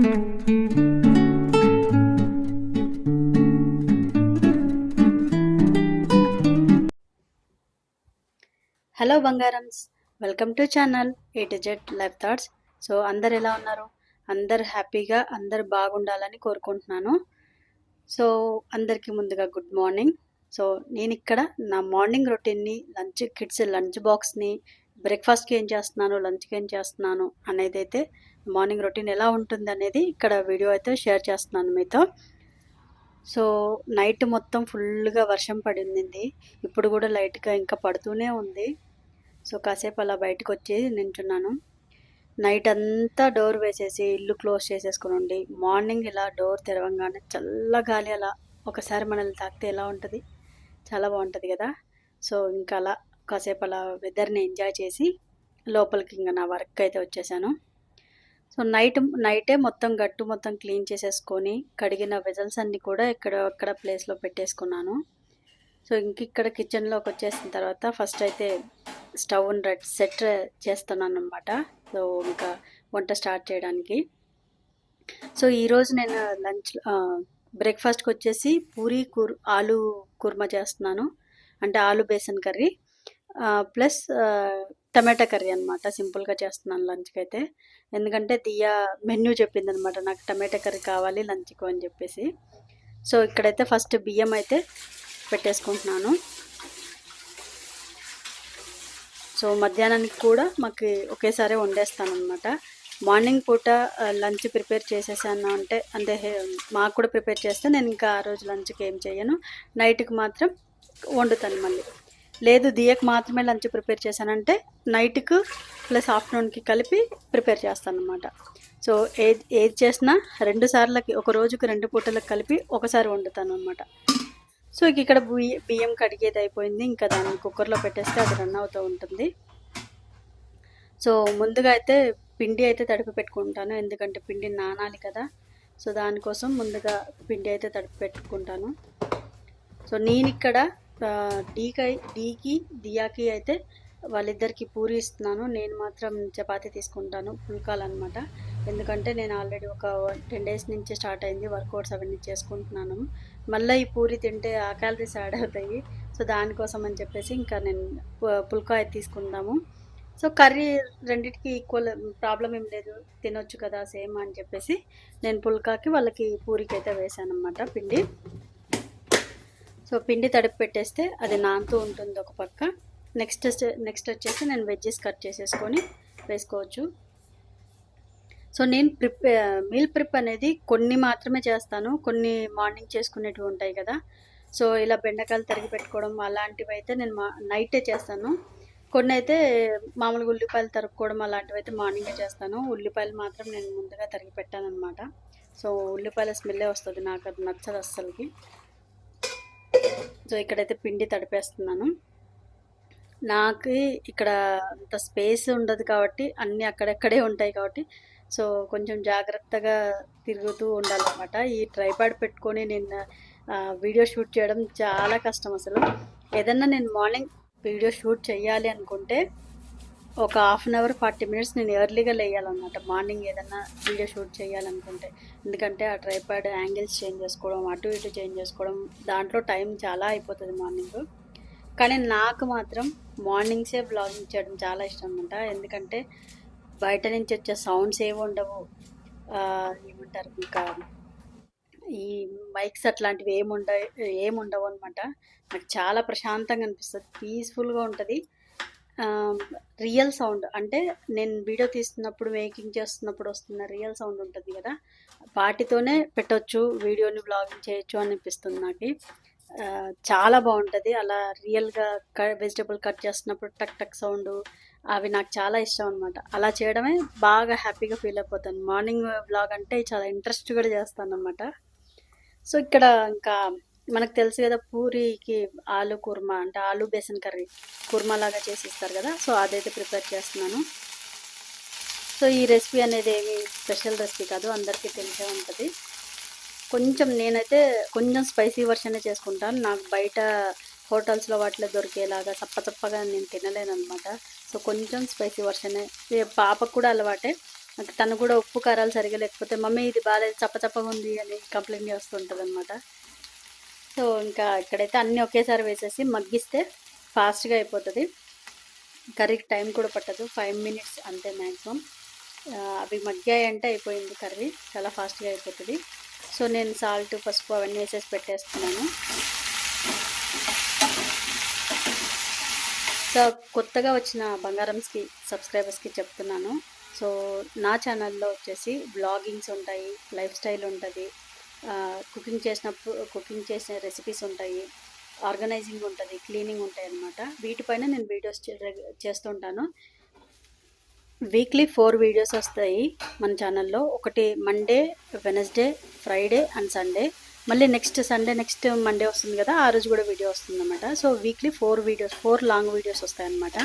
Hello బంగారమ్స్, welcome to channel A to Z life thoughts. So అందరు ఎలా ఉన్నారు? అందరు హ్యాపీగా, అందరు బాగుండాలని కోరుకుంటున్నాను. సో అందరికీ ముందుగా గుడ్ మార్నింగ్. సో నేను ఇక్కడ నా మార్నింగ్ రొటీన్ని, కిడ్స్ లంచ్ బాక్స్ని, బ్రేక్ఫాస్ట్కి ఏం చేస్తున్నాను, లంచ్కి ఏం చేస్తున్నాను అనేది అయితే, మార్నింగ్ రొటీన్ ఎలా ఉంటుంది అనేది ఇక్కడ వీడియో అయితే షేర్ చేస్తున్నాను మీతో. సో నైట్ మొత్తం ఫుల్గా వర్షం పడింది, ఇప్పుడు కూడా లైట్గా ఇంకా పడుతూనే ఉంది. సో కాసేపు అలా బయటకు వచ్చి నించున్నాను. నైట్ అంతా డోర్ వేసేసి ఇల్లు క్లోజ్ చేసేసుకుని ఉండి, మార్నింగ్ ఇలా డోర్ తెరవంగానే చల్ల గాలి అలా ఒకసారి మనల్ని తాకితే ఎలా ఉంటుంది, చాలా బాగుంటుంది కదా. సో ఇంకా అలా కాసేపు అలా వెదర్ని ఎంజాయ్ చేసి లోపలికి ఇంకా నా వర్క్ అయితే వచ్చేసాను. సో నైటే మొత్తం గట్టు మొత్తం క్లీన్ చేసేసుకొని కడిగిన వెజల్స్ అన్నీ కూడా అక్కడ ప్లేస్లో పెట్టేసుకున్నాను. సో ఇక్కడ కిచెన్లోకి వచ్చేసిన తర్వాత ఫస్ట్ అయితే స్టవ్ని సెట్ చేస్తున్నాను అనమాట. సో ఇంకా వంట స్టార్ట్ చేయడానికి. సో ఈరోజు నేను బ్రేక్ఫాస్ట్కి వచ్చేసి పూరి ఆలు కుర్మా చేస్తున్నాను, అంటే ఆలు బేసన్ కర్రీ ప్లస్ టమాటా కర్రీ అనమాట. సింపుల్గా చేస్తున్నాను లంచ్కి అయితే, ఎందుకంటే దియా మెన్యూ చెప్పింది అనమాట, నాకు టమాటా కర్రీ కావాలి లంచ్కు అని చెప్పేసి. సో ఇక్కడైతే ఫస్ట్ బియ్యం అయితే పెట్టేసుకుంటున్నాను. సో మధ్యాహ్నానికి కూడా మాకు ఒకేసారి వండేస్తాను అనమాట. మార్నింగ్ పూట లంచ్ ప్రిపేర్ చేసేసాను అంటే మాకు కూడా ప్రిపేర్ చేస్తే నేను ఇంకా ఆ రోజు లంచ్కి ఏం చేయను, నైట్కి మాత్రం వండుతాను. మళ్ళీ లేదు దియకు మాత్రమే లంచ్ ప్రిపేర్ చేశానంటే నైట్కు ప్లస్ ఆఫ్టర్నూన్కి కలిపి ప్రిపేర్ చేస్తాను అనమాట. సో ఏది చేసినా 2 సార్లకి, ఒక రోజుకు 2 పూటలకు కలిపి ఒకసారి వండుతాను అనమాట. సో ఇక్కడ బియ్యం కడిగేది అయిపోయింది, ఇంకా దాన్ని కుక్కర్లో పెట్టేస్తే అది రన్ అవుతూ ఉంటుంది. సో ముందుగా అయితే పిండి అయితే తడిపి పెట్టుకుంటాను, ఎందుకంటే పిండి నానాలి కదా. సో దానికోసం ముందుగా పిండి అయితే తడిపి పెట్టుకుంటాను. సో నేను ఇక్కడ డీకి దియాకి అయితే వాళ్ళిద్దరికి పూరి ఇస్తున్నాను, నేను మాత్రం చపాతీ తీసుకుంటాను, పుల్కాలన్నమాట. ఎందుకంటే నేను ఆల్రెడీ ఒక 10 డేస్ నుంచి స్టార్ట్ అయింది వర్కౌట్స్ అవన్నీ చేసుకుంటున్నాను. మళ్ళీ ఈ పూరి తింటే ఆ క్యాలరీస్ యాడ్ అవుతాయి. సో దానికోసం అని చెప్పేసి ఇంకా నేను పుల్కా అయితే తీసుకుందాము. సో కర్రీ రెండింటికి ఈక్వల్, ప్రాబ్లం ఏం లేదు, తినొచ్చు కదా సేమ్ అని చెప్పేసి నేను పుల్కాకి వాళ్ళకి పూరికి అయితే వేసాను అనమాట పిండి. సో పిండి తడిపి పెట్టేస్తే అది నానుతూ ఉంటుంది ఒక పక్క. నెక్స్ట్ వచ్చేసి నేను వెజ్జెస్ కట్ చేసేసుకొని వేసుకోవచ్చు. సో నేను మీల్ ప్రిప్ అనేది కొన్ని మాత్రమే చేస్తాను, కొన్ని మార్నింగ్ చేసుకునేటివి ఉంటాయి కదా. సో ఇలా బెండకాయలు తరిగి పెట్టుకోవడం అలాంటివి అయితే నేను నైటే చేస్తాను. కొన్ని అయితే మామూలుగా ఉల్లిపాయలు తరుపుకోవడం అలాంటివి అయితే మార్నింగే చేస్తాను. ఉల్లిపాయలు మాత్రం నేను ముందుగా తరిగి పెట్టాను అనమాట. సో ఉల్లిపాయల స్మెల్లే వస్తుంది, నాకు అది నచ్చదు అస్సలకి. సో ఇక్కడైతే పిండి తడిపేస్తున్నాను. నాకు ఇక్కడ అంత స్పేస్ ఉండదు కాబట్టి అన్నీ అక్కడెక్కడే ఉంటాయి కాబట్టి సో కొంచెం జాగ్రత్తగా తిరుగుతూ ఉండాలన్నమాట. ఈ ట్రైపాడ్ పెట్టుకొని నేను వీడియో షూట్ చేయడం చాలా కష్టం అసలు. ఏదన్నా నేను మార్నింగ్ వీడియో షూట్ చేయాలి అనుకుంటే ఒక 1/2 అవర్ 40 మినిట్స్ నేను ఎర్లీగా లేయాలన్నమాట, మార్నింగ్ ఏదన్నా వీడియో షూట్ చేయాలనుకుంటే. ఎందుకంటే ఆ ట్రైపాడ్ యాంగిల్స్ చేంజ్ చేసుకోవడం, అటు ఇటు చేంజ్ చేసుకోవడం, దాంట్లో టైం చాలా అయిపోతుంది మార్నింగ్. కానీ నాకు మాత్రం మార్నింగ్సే బ్లాగింగ్ చేయడం చాలా ఇష్టం అనమాట. ఎందుకంటే బయట నుంచి వచ్చే సౌండ్స్ ఏమి ఉండవు, ఏమంటారు ఇంకా ఈ మైక్స్ అట్లాంటివి ఏముండవు అనమాట. నాకు చాలా ప్రశాంతంగా అనిపిస్తుంది, పీస్ఫుల్గా ఉంటుంది. రియల్ సౌండ్ అంటే నేను వీడియో తీస్తున్నప్పుడు, మేకింగ్ చేస్తున్నప్పుడు వస్తున్న రియల్ సౌండ్ ఉంటుంది కదా, వాటితోనే పెట్టవచ్చు వీడియోని, బ్లాగింగ్ చేయొచ్చు అనిపిస్తుంది నాకు. చాలా బాగుంటుంది అలా రియల్గా. వెజిటబుల్ కట్ చేస్తున్నప్పుడు టక్ టక్ సౌండ్, అవి నాకు చాలా ఇష్టం అనమాట. అలా చేయడమే బాగా హ్యాపీగా ఫీల్ అయిపోతాను. మార్నింగ్ బ్లాగ్ అంటే చాలా ఇంట్రెస్ట్ కూడా చేస్తాను అనమాట. సో ఇక్కడ ఇంకా మనకు తెలుసు కదా, పూరికి ఆలు కుర్మా అంటే ఆలు బేసన్ కర్రీ కుర్మా లాగా చేసి ఇస్తారు కదా. సో అదైతే ప్రిపేర్ చేస్తున్నాను. సో ఈ రెసిపీ అనేది ఏమి స్పెషల్ రెసిపీ కాదు, అందరికీ తెలిసే ఉంటుంది. నేనైతే కొంచెం స్పైసీ వర్షనే చేసుకుంటాను. నాకు బయట హోటల్స్లో వాటిలో దొరికేలాగా చప్పగా నేను తినలేను అనమాట. సో కొంచెం స్పైసీ వర్షనే, పాపకు కూడా అలవాటే. అంటే తను కూడా ఉప్పు కారాలు సరిగా లేకపోతే మమ్మీ ఇది బాగాలేదు చప్పచప్పగా ఉంది అని కంప్లైంట్ చేస్తుంటుంది అనమాట. సో ఇంకా ఇక్కడైతే అన్నీ ఒకేసారి వేసేసి మగ్గిస్తే ఫాస్ట్గా అయిపోతుంది. కర్రీకి టైం కూడా పట్టదు, 5 minutes అంతే మ్యాక్సిమం. అవి మగ్గాయి అంటే అయిపోయింది కర్రీ, చాలా ఫాస్ట్గా అయిపోతుంది. సో నేను సాల్ట్ పసుపు అవన్నీ వేసేసి పెట్టేస్తున్నాను. సో కొత్తగా వచ్చిన బంగారంస్కి సబ్స్క్రైబర్స్కి చెప్తున్నాను. సో నా ఛానల్లో వచ్చేసి బ్లాగింగ్స్ ఉంటాయి, లైఫ్ స్టైల్ ఉంటుంది, కుకింగ్ చేసిన రెసిపీస్ ఉంటాయి, ఆర్గనైజింగ్ ఉంటుంది, క్లీనింగ్ ఉంటాయి అన్నమాట. వీటిపైన నేను వీడియోస్ చేస్తుంటాను. వీక్లీ 4 వీడియోస్ వస్తాయి మన ఛానల్లో. ఒకటి Monday, Wednesday, Friday and Sunday. మళ్ళీ నెక్స్ట్ సండే నెక్స్ట్ మండే వస్తుంది కదా, ఆ రోజు కూడా వీడియో వస్తుంది అన్నమాట. సో వీక్లీ 4 లాంగ్ వీడియోస్ వస్తాయన్నమాట.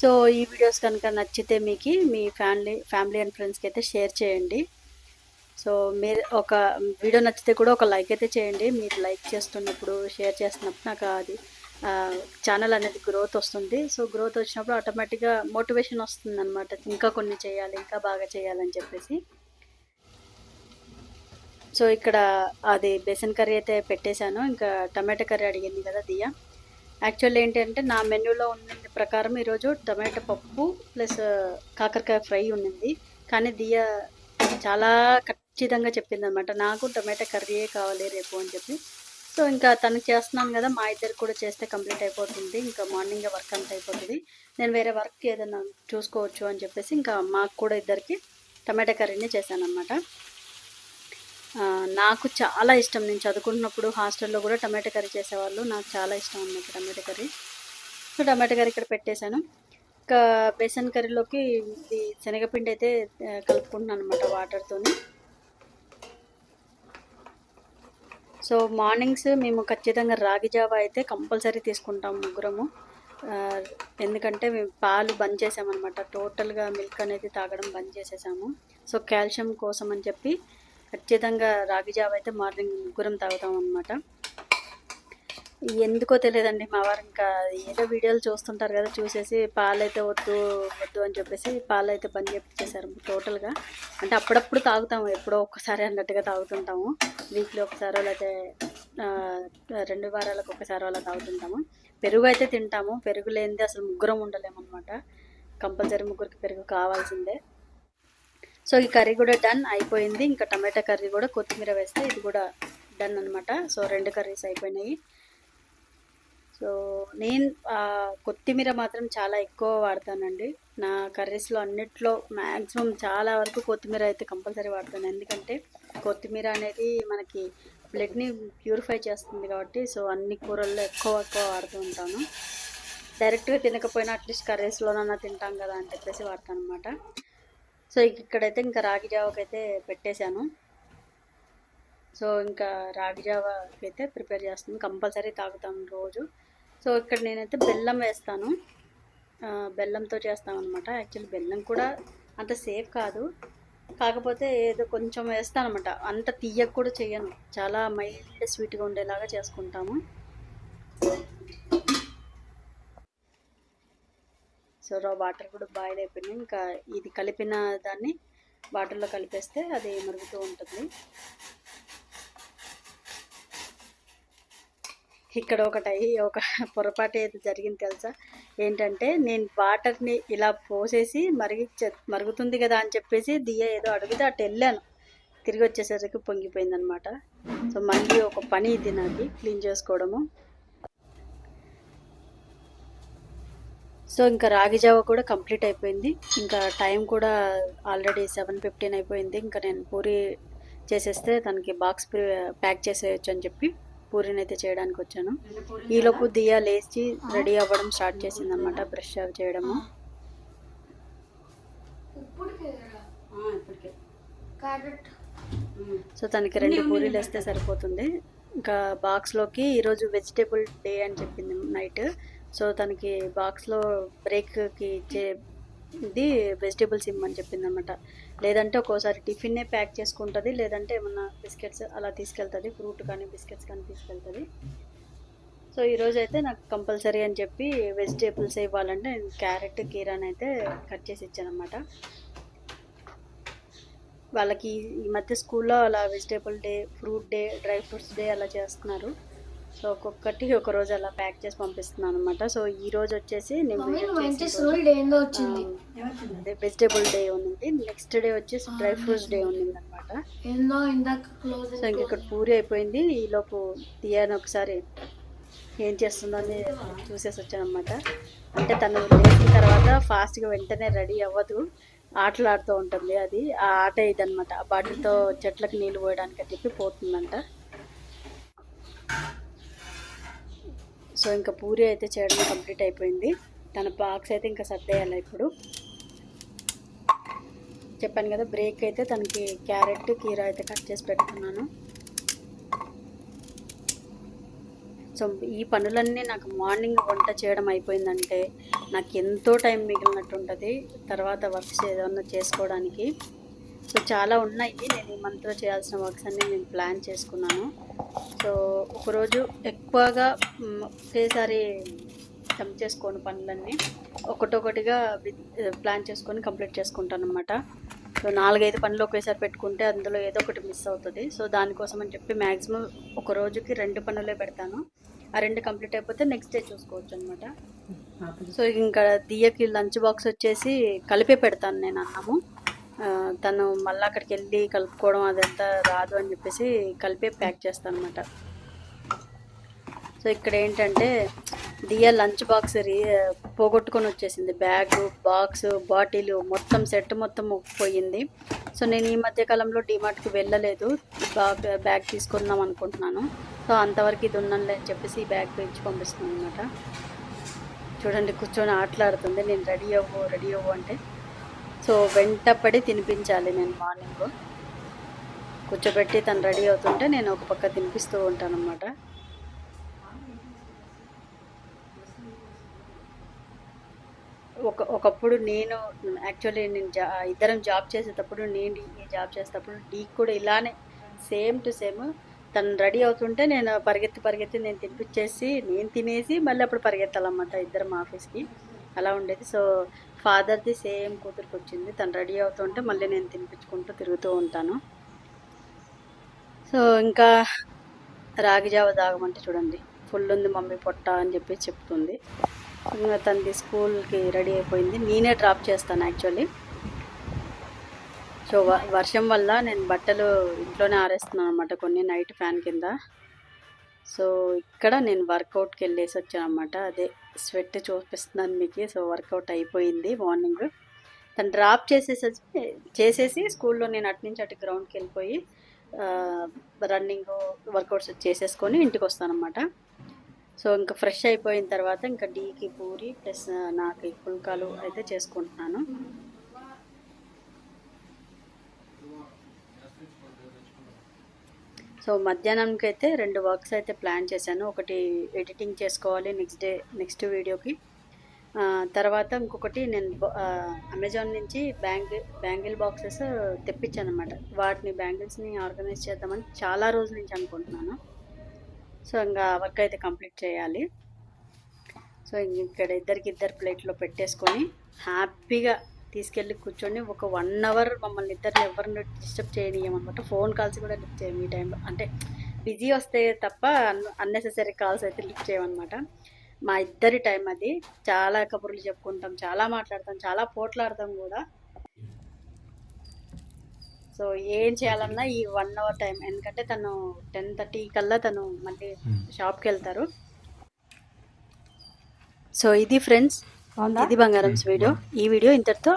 సో ఈ వీడియోస్ కనుక నచ్చితే మీకు మీ ఫ్యామిలీ అండ్ ఫ్రెండ్స్కి అయితే షేర్ చేయండి. సో మీరు ఒక వీడియో నచ్చితే కూడా ఒక లైక్ అయితే చేయండి. మీరు లైక్ చేస్తున్నప్పుడు, షేర్ చేస్తున్నప్పుడు నాకు అది ఛానల్ అనేది గ్రోత్ వస్తుంది. సో గ్రోత్ వచ్చినప్పుడు ఆటోమేటిక్గా మోటివేషన్ వస్తుంది అనమాట, ఇంకా కొన్ని చేయాలి, ఇంకా బాగా చేయాలని చెప్పేసి. సో ఇక్కడ అది బేసన్ కర్రీ అయితే పెట్టేశాను. ఇంకా టమాటా కర్రీ అడిగింది కదా దియా. యాక్చువల్ ఏంటంటే నా మెన్యూలో ఉన్న ప్రకారం ఈరోజు టమాటా పప్పు ప్లస్ కాకరకాయ ఫ్రై ఉన్నింది. కానీ దియా చాలా ఖచ్చితంగా చెప్పింది అనమాట, నాకు టమాటా కర్రీయే కావాలి రేపు అని చెప్పి. సో ఇంకా తనకి చేస్తున్నాను కదా, మా ఇద్దరికి కూడా చేస్తే కంప్లీట్ అయిపోతుంది. ఇంకా మార్నింగే వర్క్ అంతా అయిపోతుంది, నేను వేరే వర్క్ ఏదైనా చూసుకోవచ్చు అని చెప్పేసి ఇంకా మాకు కూడా ఇద్దరికి టమాటా కర్రీనే చేశాను అనమాట. నాకు చాలా ఇష్టం, నేను చదువుకుంటున్నప్పుడు హాస్టల్లో కూడా టమాటా కర్రీ చేసేవాళ్ళు, నాకు చాలా ఇష్టం అన్నమాట టమాటా కర్రీ. సో టమాటా కర్రీ ఇక్కడ పెట్టేశాను. ఇంకా బేసన్ కర్రీలోకి ఇది శనగపిండి అయితే కలుపుకుంటున్నాను అనమాట వాటర్తోని. సో మార్నింగ్స్ మేము ఖచ్చితంగా రాగి జావా అయితే కంపల్సరీ తీసుకుంటాం ముగ్గురము. ఎందుకంటే మేము పాలు బంద్ చేసామన్నమాట, టోటల్గా మిల్క్ అనేది తాగడం బంద్ చేసేసాము. సో కాల్షియం కోసం అని చెప్పి ఖచ్చితంగా రాగి జావ అయితే మార్నింగ్ ముగ్గురం తాగుతాం అనమాట. ఎందుకో తెలియదండి, మా వారు ఇంకా ఏదో వీడియోలు చూస్తుంటారు కదా, చూసేసి పాలైతే వద్దు అని చెప్పేసి పాలైతే బంద్ చేపించేశారు టోటల్గా. అంటే అప్పుడప్పుడు తాగుతాము, ఎప్పుడో ఒక్కసారి అన్నట్టుగా తాగుతుంటాము, వీక్లీ ఒకసారి లేకపోతే 2 వారాలకు ఒకసారి అలా తాగుతుంటాము. పెరుగు అయితే తింటాము, పెరుగు లేనిదే అసలు ముగ్గురం ఉండలేమన్నమాట, కంపల్సరీ ముగ్గురికి పెరుగు కావాల్సిందే. సో ఈ కర్రీ కూడా డన్ అయిపోయింది. ఇంకా టమాటా కర్రీ కూడా కొత్తిమీర వేస్తే ఇది కూడా డన్ అనమాట. సో 2 కర్రీస్ అయిపోయినాయి. సో నేను కొత్తిమీర మాత్రం చాలా ఎక్కువ వాడతానండి నా కర్రీస్లో అన్నిట్లో, మ్యాక్సిమం చాలా వరకు కొత్తిమీర అయితే కంపల్సరీ వాడతాను. ఎందుకంటే కొత్తిమీర అనేది మనకి బ్లడ్ని ప్యూరిఫై చేస్తుంది కాబట్టి. సో అన్ని కూరల్లో ఎక్కువ వాడుతూ ఉంటాను. డైరెక్ట్గా తినకపోయినా అట్లీస్ట్ కర్రీస్లోనన్నా తింటాం కదా అని చెప్పేసి వాడతాను అనమాట. సో ఇక్కడైతే ఇంకా రాగి జావకి అయితే పెట్టేశాను. సో ఇంకా రాగి జావకి అయితే ప్రిపేర్ చేస్తాను, కంపల్సరీ తాగుతాను రోజు. సో ఇక్కడ నేనైతే బెల్లం వేస్తాను, బెల్లంతో చేస్తాను అనమాట. యాక్చువల్లీ బెల్లం కూడా అంత సేఫ్ కాదు, కాకపోతే ఏదో కొంచెం వేస్తాను అనమాట, అంత తీయక కూడా చేయను, చాలా మైల్డ్ స్వీట్గా ఉండేలాగా చేసుకుంటాము. సో వాటర్ కూడా బాయిల్ అయిపోయినాయి. ఇంకా ఇది కలిపిన దాన్ని వాటర్లో కలిపేస్తే అది మరుగుతూ ఉంటుంది. ఇక్కడ ఒక పొరపాటు ఏది జరిగింది తెలుసా, ఏంటంటే నేను వాటర్ని ఇలా పోసేసి మరుగుతుంది కదా అని చెప్పేసి దియ్య ఏదో అడిగితే అటు వెళ్ళాను, తిరిగి వచ్చేసరికి పొంగిపోయింది అనమాట. సో మళ్ళీ ఒక పని ఇది నాకు క్లీన్ చేసుకోవడము. సో ఇంకా రాగి జావ కూడా కంప్లీట్ అయిపోయింది. ఇంకా టైం కూడా ఆల్రెడీ 7:15 అయిపోయింది. ఇంకా నేను పూరి చేసేస్తే తనకి బాక్స్ ప్యాక్ చేసేయచ్చు అని చెప్పి పూరిని అయితే చేయడానికి వచ్చాను. ఈలోపు దియా లేచి రెడీ అవ్వడం స్టార్ట్ చేసింది అనమాట, బ్రష్ అవి చేయడము. సో తనకి 2 పూరీలు వేస్తే సరిపోతుంది. ఇంకా బాక్స్లోకి ఈరోజు వెజిటేబుల్ డే అని చెప్పింది నైట్. సో తనకి బాక్స్లో బ్రేక్కి ఇచ్చే ఇది వెజిటేబుల్స్ ఇమ్మని చెప్పింది అనమాట. లేదంటే ఒక్కోసారి టిఫిన్నే ప్యాక్ చేసుకుంటుంది, లేదంటే ఏమన్నా బిస్కెట్స్ అలా తీసుకెళ్తుంది, ఫ్రూట్ కానీ బిస్కెట్స్ కానీ తీసుకెళ్తుంది. సో ఈరోజు అయితే నాకు కంపల్సరీ అని చెప్పి వెజిటేబుల్స్ ఇవ్వాలంటే నేను క్యారెట్ కీరాని అయితే కట్ చేసి ఇచ్చాను అనమాట. వాళ్ళకి ఈ మధ్య స్కూల్లో అలా vegetable day, fruit day, dry fruits day అలా చేస్తున్నారు. సో ఒక్కొక్కటి ఒక రోజు అలా ప్యాక్ చేసి పంపిస్తున్నాను అనమాట. సో ఈ రోజు వచ్చేసి నేను అదే వెజిటేబుల్ డే ఉంది, నెక్స్ట్ డే వచ్చేసి డ్రై ఫ్రూట్స్ డే ఉంది అనమాట. సో ఇంక ఇక్కడ పూరి అయిపోయింది. ఈలోపు తీయని ఒకసారి ఏం చేస్తుందని చూసేసి వచ్చాను అనమాట. అంటే తను లేచిన తర్వాత ఫాస్ట్గా వెంటనే రెడీ అవ్వదు, ఆటలు ఆడుతూ ఉంటుంది. అది ఆ ఆట ఇదనమాట. ఆ బాటిల్తో చెట్లకు నీళ్ళు పోయడానికి అని చెప్పి పోతుందంట. సో ఇంకా పూరి అయితే చేయడం కంప్లీట్ అయిపోయింది. తన బాక్స్ అయితే ఇంకా సర్దేయాలి. ఇప్పుడు చెప్పాను కదా, బ్రేక్ అయితే తనకి క్యారెట్, కీరా అయితే కట్ చేసి పెట్టుకున్నాను. సో ఈ పనులన్నీ నాకు మార్నింగ్ వంట చేయడం అయిపోయిందంటే నాకు ఎంతో టైం మిగిలినట్టు ఉంటుంది తర్వాత వర్క్స్ ఏదన్నా చేసుకోవడానికి. సో చాలా ఉన్నాయి. నేను ఈ మంత్లో చేయాల్సిన వర్క్స్ అన్నీ నేను ప్లాన్ చేసుకున్నాను. సో ఒకరోజు ఎక్కువగా ఒకేసారి జంప్ చేసుకోని పనులన్నీ ఒకటొకటిగా ప్లాన్ చేసుకొని కంప్లీట్ చేసుకుంటాను అనమాట. సో 4-5 పనులు ఒకేసారి పెట్టుకుంటే అందులో ఏదో ఒకటి మిస్ అవుతుంది. సో దానికోసం అని చెప్పి మ్యాక్సిమం ఒక రోజుకి 2 పనులే పెడతాను. ఆ 2 కంప్లీట్ అయిపోతే నెక్స్ట్ డే చూసుకోవచ్చు అనమాట. సో ఇంకా దియ్యకి లంచ్ బాక్స్ వచ్చేసి కలిపే పెడతాను నేను అన్నము. తను మళ్ళీ అక్కడికి వెళ్ళి కలుపుకోవడం అదంతా రాదు అని చెప్పేసి కలిపే ప్యాక్ చేస్తాను అనమాట. సో ఇక్కడ ఏంటంటే దియా లంచ్ బాక్స్ పోగొట్టుకొని వచ్చేసింది. బ్యాగ్, బాక్స్, బాటిల్ మొత్తం సెట్ మొత్తం పోయింది. సో నేను ఈ మధ్యకాలంలో డిమార్ట్కి వెళ్ళలేదు, బ్యాగ్ తీసుకుందాం అనుకుంటున్నాను. సో అంతవరకు ఇది ఉన్నానులే అని చెప్పేసి ఈ బ్యాగ్ ఇచ్చి పంపిస్తున్నాను అనమాట. చూడండి కూర్చొని ఆటలాడుతుంది. నేను రెడీ అవ్వు అంటే సో వెంటపడి తినిపించాలి. నేను మార్నింగ్ కూర్చోబెట్టి తను రెడీ అవుతుంటే నేను ఒక పక్క తినిపిస్తూ ఉంటాను అనమాట. ఒకప్పుడు నేను యాక్చువల్లీ ఇద్దరం జాబ్ చేసేటప్పుడు, నేను జాబ్ చేసేటప్పుడు డీకి కూడా ఇలానే సేమ్ టు సేమ్ తను రెడీ అవుతుంటే నేను పరిగెత్తి నేను తినిపించేసి నేను తినేసి మళ్ళీ అప్పుడు పరిగెత్తాలన్నమాట ఇద్దరం ఆఫీస్కి. అలా ఉండేది. సో ఫాదర్ది సేమ్ కూతురికి వచ్చింది. తను రెడీ అవుతుంటే మళ్ళీ నేను తినిపించుకుంటూ తిరుగుతూ ఉంటాను. సో ఇంకా రాగి జావ తాగమంటే చూడండి, ఫుల్ ఉంది మమ్మీ పొట్ట అని చెప్పి చెప్తుంది. ఇంకా తనది స్కూల్కి రెడీ అయిపోయింది. నేనే డ్రాప్ చేస్తాను యాక్చువల్లీ. సో వర్షం వల్ల నేను బట్టలు ఇంట్లోనే ఆరేస్తున్నాను అనమాట, కొన్ని నైట్ ఫ్యాన్ కింద. సో ఇక్కడ నేను వర్కౌట్కి వెళ్ళేసి వచ్చాను అనమాట. అదే స్వెట్ చూపిస్తున్నాను మీకు. సో వర్కౌట్ అయిపోయింది మార్నింగ్. తను డ్రాప్ చేసేసి స్కూల్లో నేను అటు నుంచి అటు గ్రౌండ్కి వెళ్ళిపోయి రన్నింగ్ వర్కౌట్స్ చేసేసుకొని ఇంటికి వస్తానన్నమాట. సో ఇంకా ఫ్రెష్ అయిపోయిన తర్వాత ఇంకా డీకి పూరి ప్లస్ నాకు పుల్కాలు అయితే చేసుకుంటున్నాను. సో మధ్యాహ్నంకి అయితే 2 వర్క్స్ అయితే ప్లాన్ చేశాను. ఒకటి ఎడిటింగ్ చేసుకోవాలి నెక్స్ట్ వీడియోకి. తర్వాత ఇంకొకటి నేను అమెజాన్ నుంచి బ్యాంగిల్ బాక్సెస్ తెప్పించాను అనమాట. వాటిని బ్యాంగిల్స్ని ఆర్గనైజ్ చేద్దామని చాలా రోజుల నుంచి అనుకుంటున్నాను. సో ఇంకా వర్క్ అయితే కంప్లీట్ చేయాలి. సో ఇక్కడ ఇద్దరు ప్లేట్లో పెట్టేసుకొని హ్యాపీగా తీసుకెళ్ళి కూర్చొని ఒక 1 అవర్ మమ్మల్ని ఇద్దరిని ఎవరిని డిస్టర్బ్ చేయనీయమన్నమాట. ఫోన్ కాల్స్ కూడా లిఫ్ట్ చేయం ఈ టైంలో. అంటే బిజీ వస్తే తప్ప అన్నెసెసరీ కాల్స్ అయితే లిఫ్ట్ చేయమన్నమాట. మా ఇద్దరి టైం అది. చాలా కబుర్లు చెప్పుకుంటాం, చాలా మాట్లాడతాం, చాలా పోట్లాడతాం కూడా. సో ఏం చేయాలన్నా ఈ 1 అవర్ టైం, ఎందుకంటే తను 10:30 కల్లా తను మళ్ళీ షాప్కి వెళ్తారు. సో ఇది ఫ్రెండ్స్, ఇది బంగారంస్ వీడియో. ఈ వీడియో ఇంతటితో